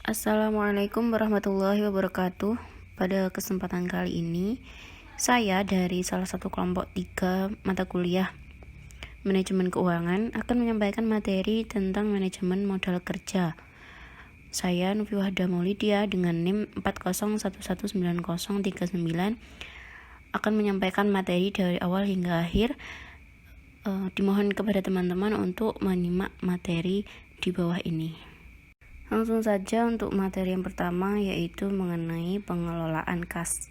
Assalamualaikum warahmatullahi wabarakatuh. Pada kesempatan kali ini, saya dari salah satu kelompok 3 mata kuliah Manajemen Keuangan akan menyampaikan materi tentang manajemen modal kerja. Saya Nufi Wahda Maulidia dengan NIM 40119039 akan menyampaikan materi dari awal hingga akhir. Dimohon kepada teman-teman untuk menyimak materi di bawah ini. Langsung saja untuk materi yang pertama, yaitu mengenai pengelolaan kas.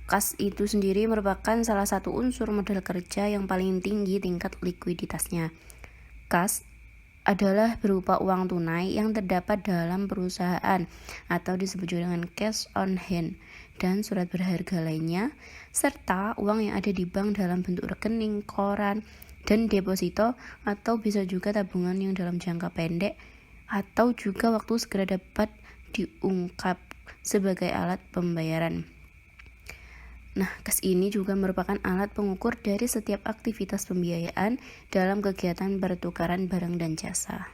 Kas itu sendiri merupakan salah satu unsur modal kerja yang paling tinggi tingkat likuiditasnya. Kas adalah berupa uang tunai yang terdapat dalam perusahaan atau disebut juga dengan cash on hand dan surat berharga lainnya, serta uang yang ada di bank dalam bentuk rekening, koran, dan deposito, atau bisa juga tabungan yang dalam jangka pendek atau juga waktu segera dapat diungkap sebagai alat pembayaran. Nah, kas ini juga merupakan alat pengukur dari setiap aktivitas pembiayaan dalam kegiatan pertukaran barang dan jasa.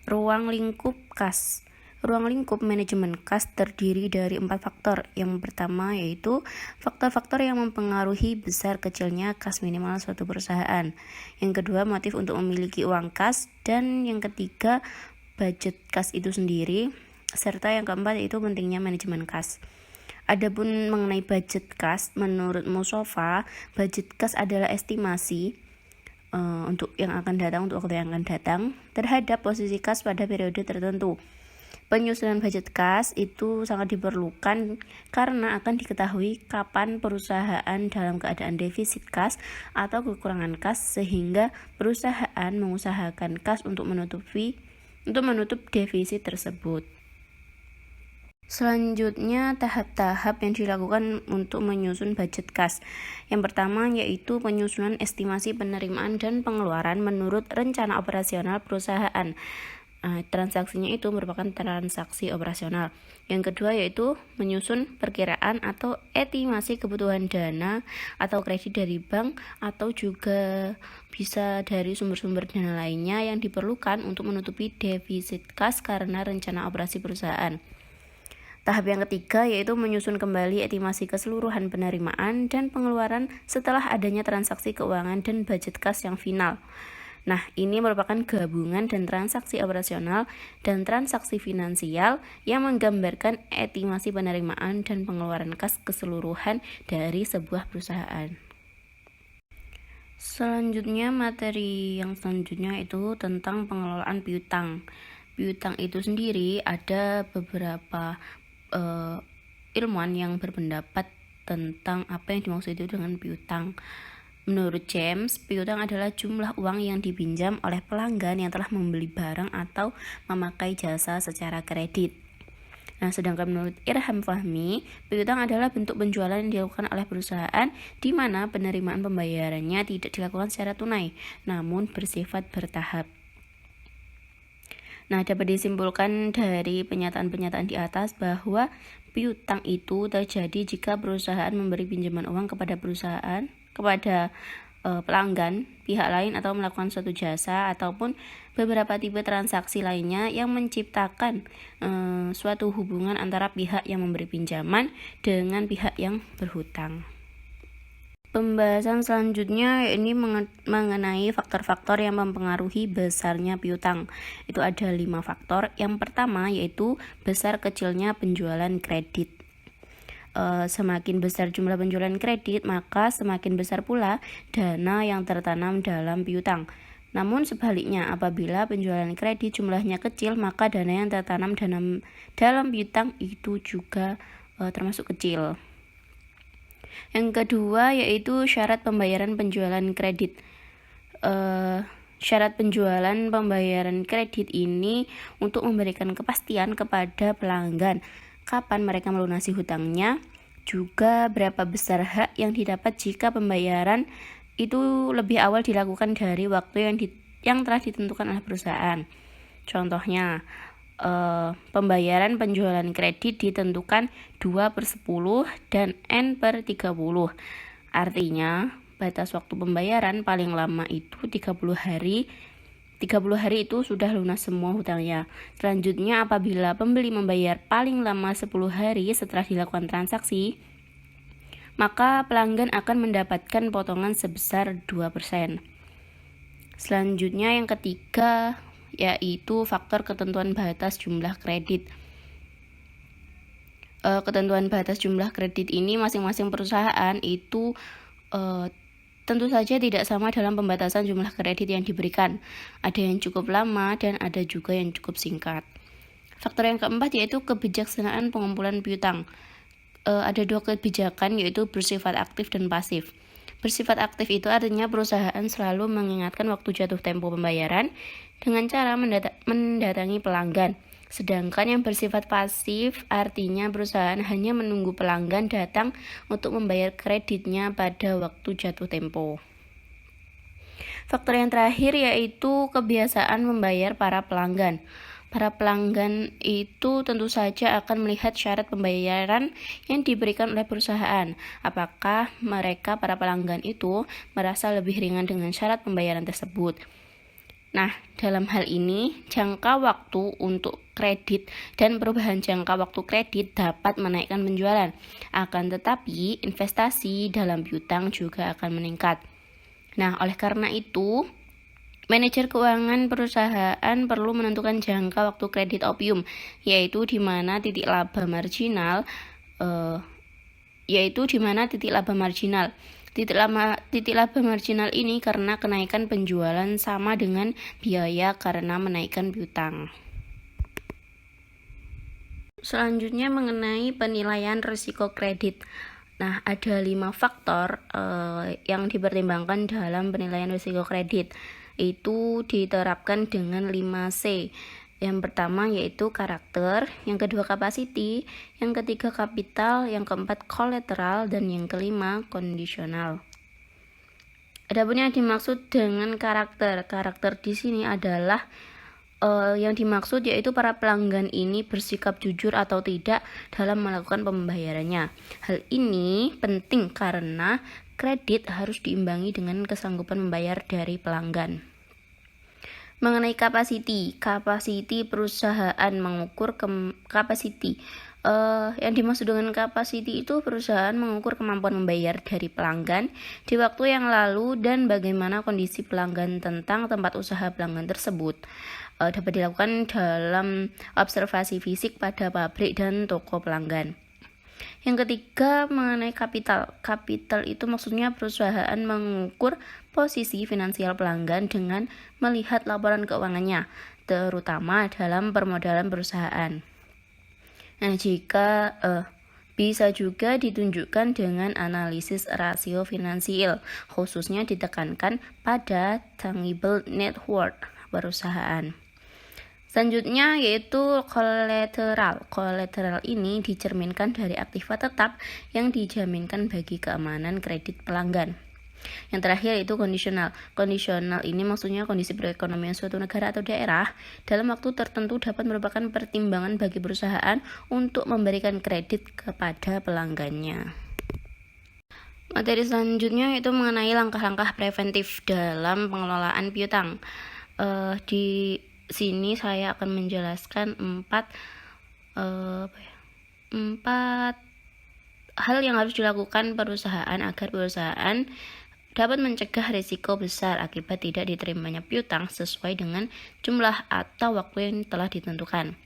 Ruang lingkup kas. Ruang lingkup manajemen kas terdiri dari 4 faktor. Yang pertama yaitu faktor-faktor yang mempengaruhi besar kecilnya kas minimal suatu perusahaan. Yang kedua, motif untuk memiliki uang kas. Dan yang ketiga, budget kas itu sendiri. Serta yang keempat yaitu pentingnya manajemen kas. Adapun mengenai budget kas, menurut Musofa, budget kas adalah estimasi untuk yang akan datang, untuk waktu yang akan datang terhadap posisi kas pada periode tertentu. Penyusunan budget kas itu sangat diperlukan karena akan diketahui kapan perusahaan dalam keadaan defisit kas atau kekurangan kas, sehingga perusahaan mengusahakan kas untuk menutup defisit tersebut. Selanjutnya, tahap-tahap yang dilakukan untuk menyusun budget kas. Yang pertama yaitu penyusunan estimasi penerimaan dan pengeluaran menurut rencana operasional perusahaan. Transaksinya itu merupakan transaksi operasional. Yang kedua yaitu menyusun perkiraan atau estimasi kebutuhan dana atau kredit dari bank atau juga bisa dari sumber-sumber dana lainnya yang diperlukan untuk menutupi defisit kas karena rencana operasi perusahaan. Tahap yang ketiga yaitu menyusun kembali estimasi keseluruhan penerimaan dan pengeluaran setelah adanya transaksi keuangan dan budget kas yang final. Nah, ini merupakan gabungan dan transaksi operasional dan transaksi finansial yang menggambarkan estimasi penerimaan dan pengeluaran kas keseluruhan dari sebuah perusahaan. Selanjutnya, materi yang selanjutnya itu tentang pengelolaan piutang. Piutang itu sendiri ada beberapa ilmuwan yang berpendapat tentang apa yang dimaksud itu dengan piutang. Menurut James, piutang adalah jumlah uang yang dipinjam oleh pelanggan yang telah membeli barang atau memakai jasa secara kredit. Nah, sedangkan menurut Irham Fahmi, piutang adalah bentuk penjualan yang dilakukan oleh perusahaan di mana penerimaan pembayarannya tidak dilakukan secara tunai, namun bersifat bertahap. Nah, dapat disimpulkan dari pernyataan-pernyataan di atas bahwa piutang itu terjadi jika perusahaan memberi pinjaman uang kepada pelanggan, pihak lain, atau melakukan suatu jasa ataupun beberapa tipe transaksi lainnya yang menciptakan suatu hubungan antara pihak yang memberi pinjaman dengan pihak yang berhutang. Pembahasan selanjutnya ini mengenai faktor-faktor yang mempengaruhi besarnya piutang. Itu ada 5 faktor. Yang pertama yaitu besar kecilnya penjualan kredit. Semakin besar jumlah penjualan kredit, maka semakin besar pula dana yang tertanam dalam piutang. Namun sebaliknya, apabila penjualan kredit jumlahnya kecil, maka dana yang tertanam dalam piutang itu juga termasuk kecil. Yang kedua yaitu syarat pembayaran penjualan kredit. Syarat penjualan pembayaran kredit ini untuk memberikan kepastian kepada pelanggan kapan mereka melunasi hutangnya, juga berapa besar hak yang didapat jika pembayaran itu lebih awal dilakukan dari waktu yang telah ditentukan oleh perusahaan. Contohnya, pembayaran penjualan kredit ditentukan 2/10 dan N/30. Artinya, batas waktu pembayaran paling lama itu 30 hari 30 hari itu sudah lunas semua hutangnya. Selanjutnya, apabila pembeli membayar paling lama 10 hari setelah dilakukan transaksi, maka pelanggan akan mendapatkan potongan sebesar 2%. Selanjutnya yang ketiga yaitu faktor ketentuan batas jumlah kredit. Ketentuan batas jumlah kredit ini masing-masing perusahaan itu tentu saja tidak sama dalam pembatasan jumlah kredit yang diberikan. Ada yang cukup lama dan ada juga yang cukup singkat. Faktor yang keempat yaitu kebijaksanaan pengumpulan piutang. Ada dua kebijakan yaitu bersifat aktif dan pasif. Bersifat aktif itu artinya perusahaan selalu mengingatkan waktu jatuh tempo pembayaran dengan cara mendatangi pelanggan. Sedangkan yang bersifat pasif artinya perusahaan hanya menunggu pelanggan datang untuk membayar kreditnya pada waktu jatuh tempo. Faktor yang terakhir yaitu kebiasaan membayar para pelanggan. Para pelanggan itu tentu saja akan melihat syarat pembayaran yang diberikan oleh perusahaan. Apakah mereka para pelanggan itu merasa lebih ringan dengan syarat pembayaran tersebut? Nah, dalam hal ini, jangka waktu untuk kredit dan perubahan jangka waktu kredit dapat menaikkan penjualan. Akan tetapi, investasi dalam piutang juga akan meningkat. Nah, oleh karena itu, manajer keuangan perusahaan perlu menentukan jangka waktu kredit optimum, yaitu di mana titik laba marginal Titik laba marginal ini karena kenaikan penjualan sama dengan biaya karena menaikkan piutang. Selanjutnya mengenai penilaian risiko kredit. Nah, ada 5 faktor yang dipertimbangkan dalam penilaian risiko kredit. Itu diterapkan dengan 5C. Yang pertama yaitu karakter, yang kedua kapasiti, yang ketiga kapital, yang keempat kolateral, dan yang kelima kondisional. Adapun yang dimaksud dengan karakter di sini adalah yang dimaksud yaitu para pelanggan ini bersikap jujur atau tidak dalam melakukan pembayarannya. Hal ini penting karena kredit harus diimbangi dengan kesanggupan membayar dari pelanggan. Mengenai kapasiti perusahaan mengukur kapasiti. Yang dimaksud dengan kapasiti itu perusahaan mengukur kemampuan membayar dari pelanggan di waktu yang lalu dan bagaimana kondisi pelanggan tentang tempat usaha pelanggan tersebut. Dapat dilakukan dalam observasi fisik pada pabrik dan toko pelanggan. Yang ketiga mengenai kapital. Kapital itu maksudnya perusahaan mengukur posisi finansial pelanggan dengan melihat laporan keuangannya, terutama dalam permodalan perusahaan. Nah, jika bisa juga ditunjukkan dengan analisis rasio finansial, khususnya ditekankan pada tangible net worth perusahaan. Selanjutnya yaitu kolateral. Kolateral ini dicerminkan dari aktiva tetap yang dijaminkan bagi keamanan kredit pelanggan. Yang terakhir yaitu kondisional. Kondisional ini maksudnya kondisi perekonomian suatu negara atau daerah dalam waktu tertentu dapat merupakan pertimbangan bagi perusahaan untuk memberikan kredit kepada pelanggannya. Materi selanjutnya yaitu mengenai langkah-langkah preventif dalam pengelolaan piutang. Di sini saya akan menjelaskan 4 hal yang harus dilakukan perusahaan agar perusahaan dapat mencegah risiko besar akibat tidak diterimanya piutang sesuai dengan jumlah atau waktu yang telah ditentukan.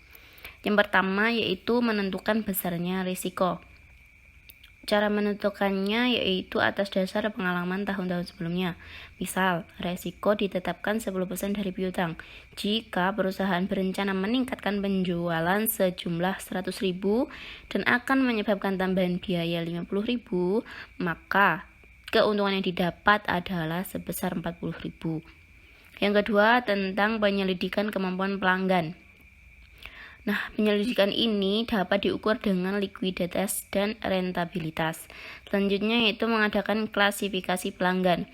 Yang pertama yaitu menentukan besarnya risiko. Cara menentukannya yaitu atas dasar pengalaman tahun-tahun sebelumnya. Misal, resiko ditetapkan 10% dari piutang. Jika perusahaan berencana meningkatkan penjualan sejumlah 100.000 dan akan menyebabkan tambahan biaya 50.000, maka keuntungan yang didapat adalah sebesar 40.000. Yang kedua, tentang penyelidikan kemampuan pelanggan. Nah, penyelidikan ini dapat diukur dengan likuiditas dan rentabilitas. Selanjutnya yaitu mengadakan klasifikasi pelanggan.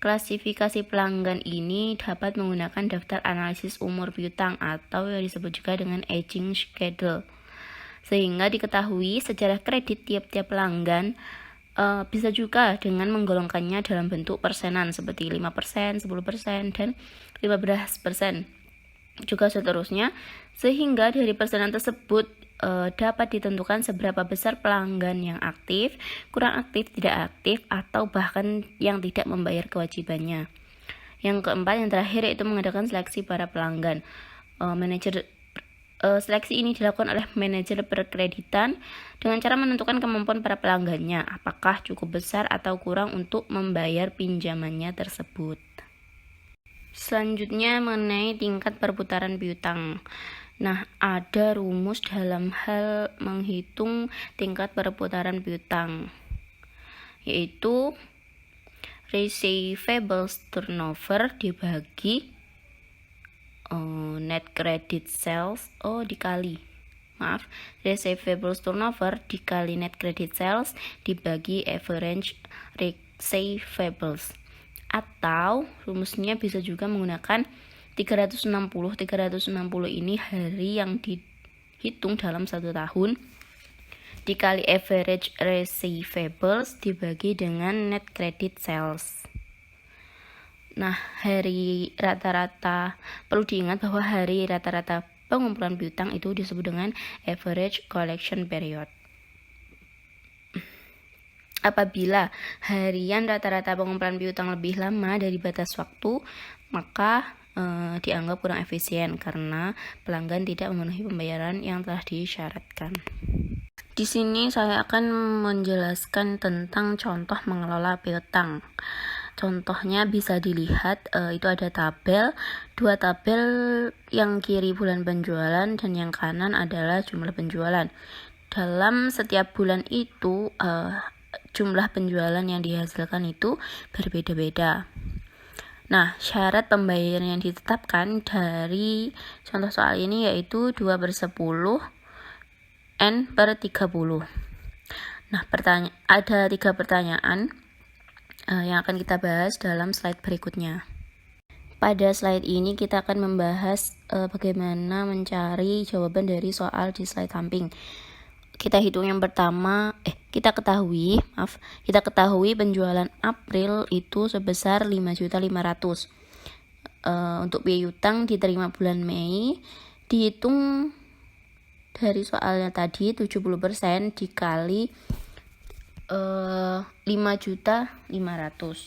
Klasifikasi pelanggan ini dapat menggunakan daftar analisis umur piutang atau yang disebut juga dengan aging schedule. Sehingga diketahui sejarah kredit tiap-tiap pelanggan Bisa juga dengan menggolongkannya dalam bentuk persenan seperti 5%, 10%, dan 15%. Juga seterusnya, sehingga dari persenan tersebut dapat ditentukan seberapa besar pelanggan yang aktif, kurang aktif, tidak aktif, atau bahkan yang tidak membayar kewajibannya. Yang keempat, yang terakhir, yaitu mengadakan seleksi para pelanggan. Seleksi ini dilakukan oleh manajer perkreditan dengan cara menentukan kemampuan para pelanggannya, apakah cukup besar atau kurang untuk membayar pinjamannya tersebut. Selanjutnya mengenai tingkat perputaran piutang. Nah, ada rumus dalam hal menghitung tingkat perputaran piutang, yaitu receivables turnover dibagi net credit sales receivables turnover dikali net credit sales dibagi average receivables, atau rumusnya bisa juga menggunakan 360 ini hari yang dihitung dalam 1 tahun dikali average receivables dibagi dengan net credit sales. Nah, hari rata-rata, perlu diingat bahwa hari rata-rata pengumpulan piutang itu disebut dengan average collection period. Apabila harian rata-rata pengumpulan piutang lebih lama dari batas waktu, maka dianggap kurang efisien karena pelanggan tidak memenuhi pembayaran yang telah disyaratkan. Di sini saya akan menjelaskan tentang contoh mengelola piutang. Contohnya bisa dilihat, itu ada dua tabel, yang kiri bulan penjualan dan yang kanan adalah jumlah penjualan. Dalam setiap bulan itu jumlah penjualan yang dihasilkan itu berbeda-beda. Nah, syarat pembayaran yang ditetapkan dari contoh soal ini yaitu 2/10 N/30. Nah, ada 3 pertanyaan yang akan kita bahas dalam slide berikutnya. Pada slide ini kita akan membahas bagaimana mencari jawaban dari soal di slide samping. Kita hitung yang pertama, kita ketahui penjualan April itu sebesar 5.500.000. Untuk piutang diterima bulan Mei, dihitung dari soalnya tadi 70% dikali 5.500.000.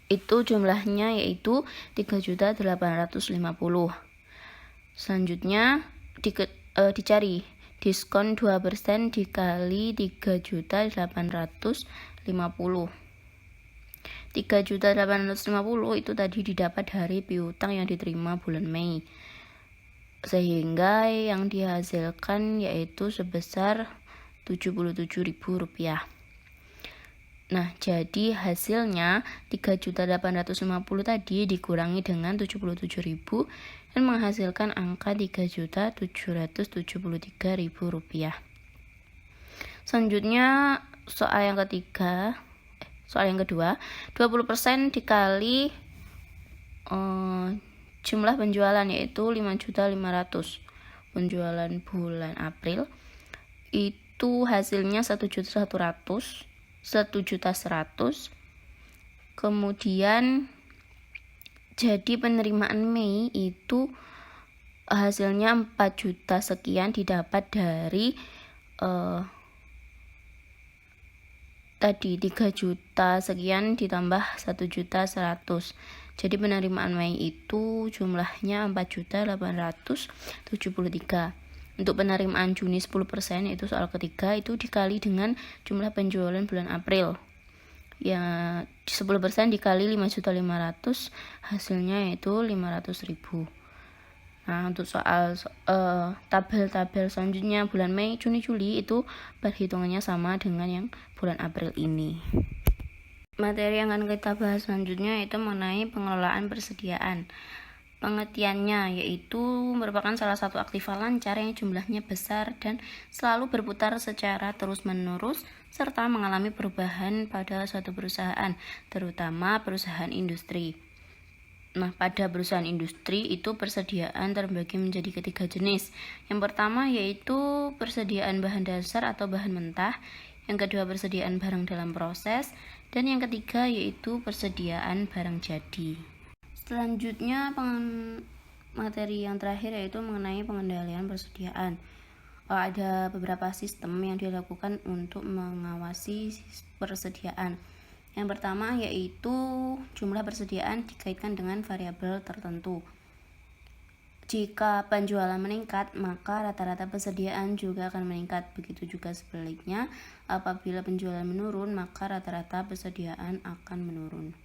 Itu jumlahnya yaitu 3.850.000. Selanjutnya dicari diskon 2% dikali 3.850. 3.850 itu tadi didapat dari piutang yang diterima bulan Mei, sehingga yang dihasilkan yaitu sebesar Rp77.000. Nah, jadi hasilnya 3.850 tadi dikurangi dengan 77.000 dan menghasilkan angka Rp3.773.000. Selanjutnya soal yang kedua, 20% dikali jumlah penjualan yaitu 5.500.000. Penjualan bulan April itu hasilnya 1.100.000. Kemudian jadi penerimaan Mei itu hasilnya 4 juta sekian didapat dari tadi 3 juta sekian ditambah 1.100.000. Jadi penerimaan Mei itu jumlahnya 4.873.000. Untuk penerimaan Juni 10%, yaitu soal ketiga, itu dikali dengan jumlah penjualan bulan April. Ya, 10% dikali 5.500.000, hasilnya yaitu 500.000. Nah, untuk soal tabel-tabel selanjutnya bulan Mei, Juni, Juli itu perhitungannya sama dengan yang bulan April ini. Materi yang akan kita bahas selanjutnya yaitu mengenai pengelolaan persediaan. Pengertiannya yaitu merupakan salah satu aktiva lancar yang jumlahnya besar dan selalu berputar secara terus-menerus serta mengalami perubahan pada suatu perusahaan, terutama perusahaan industri. Nah, pada perusahaan industri itu persediaan terbagi menjadi ketiga jenis. Yang pertama yaitu persediaan bahan dasar atau bahan mentah. Yang kedua, persediaan barang dalam proses. Dan yang ketiga yaitu persediaan barang jadi. Selanjutnya materi yang terakhir yaitu mengenai pengendalian persediaan. Ada beberapa sistem yang dilakukan untuk mengawasi persediaan. Yang pertama yaitu jumlah persediaan dikaitkan dengan variabel tertentu. Jika penjualan meningkat, maka rata-rata persediaan juga akan meningkat. Begitu juga sebaliknya, apabila penjualan menurun, maka rata-rata persediaan akan menurun.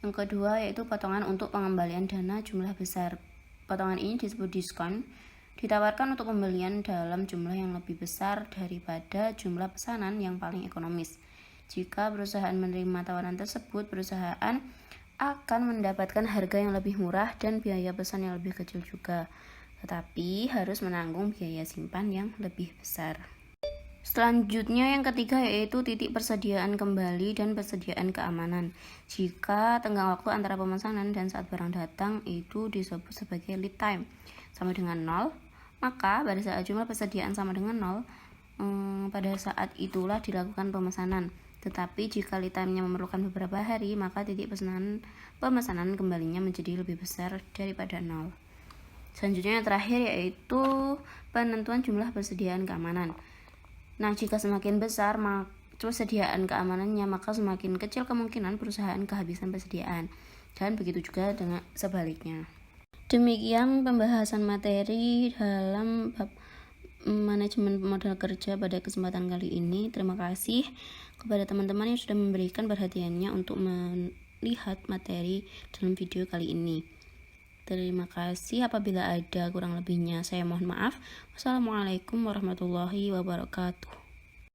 Yang kedua yaitu potongan untuk pengembalian dana jumlah besar. Potongan ini disebut diskon, ditawarkan untuk pembelian dalam jumlah yang lebih besar daripada jumlah pesanan yang paling ekonomis. Jika perusahaan menerima tawaran tersebut, perusahaan akan mendapatkan harga yang lebih murah dan biaya pesan yang lebih kecil juga, tetapi harus menanggung biaya simpan yang lebih besar. Selanjutnya yang ketiga yaitu titik persediaan kembali dan persediaan keamanan. Jika tenggang waktu antara pemesanan dan saat barang datang itu disebut sebagai lead time sama dengan 0, maka pada saat jumlah persediaan sama dengan 0, pada saat itulah dilakukan pemesanan. Tetapi jika lead time-nya memerlukan beberapa hari, maka titik pemesanan kembalinya menjadi lebih besar daripada 0. Selanjutnya yang terakhir yaitu penentuan jumlah persediaan keamanan. Nah, jika semakin besar persediaan keamanannya, maka semakin kecil kemungkinan perusahaan kehabisan persediaan. Dan begitu juga dengan sebaliknya. Demikian pembahasan materi dalam bab manajemen modal kerja pada kesempatan kali ini. Terima kasih kepada teman-teman yang sudah memberikan perhatiannya untuk melihat materi dalam video kali ini. Terima kasih. Apabila ada kurang lebihnya saya mohon maaf. Wassalamualaikum warahmatullahi wabarakatuh.